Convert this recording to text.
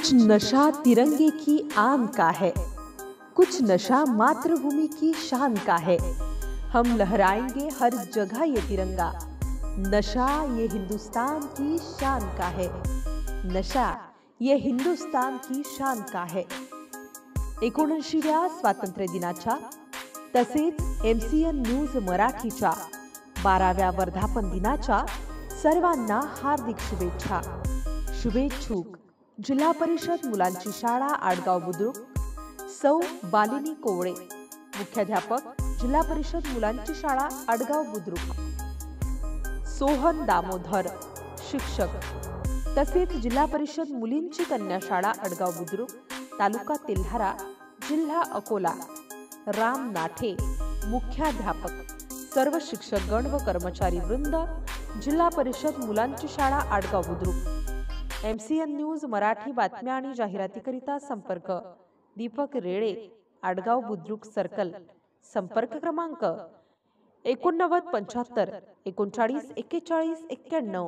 कुछ नशा तिरंगे की आन का है, कुछ नशा मातृभूमि की शान का है। हम लहराएंगे हर जगह ये तिरंगा, नशा ये हिंदुस्तान की शान का है, नशा ये हिंदुस्तान की शान का है। 79व्या स्वातंत्र्य दिनाच्या तसेच MCN न्यूज मराठीच्या 12व्या वर्धापन दिनाच्या सर्वांना हार्दिक शुभेच्छा। शुभेच्छुक जिल्हा परिषद मुलांची शाळा आडगाव बुद्रुक, सौ बालिनी कोवळे, मुख्याध्यापक जिल्हा परिषद मुलांची शाळा आडगाव बुद्रुक, सोहन दामोदर शिक्षक, तसेच जिल्हा परिषद मुलींची कन्या शाळा आडगाव बुद्रुक, तालुका तेल्हारा, जिल्हा अकोला, राम नाठे मुख्याध्यापक, सर्व शिक्षकगण व कर्मचारी वृंद, जिल्हा परिषद मुलांची शाळा आडगाव बुद्रुक। MCN न्यूज मराठी बातम्या आणि जाहिरातीकरिता संपर्क दीपक रेळे, आडगाव बुद्रुक सर्कल, संपर्क क्रमांक 89 75 39 41 91।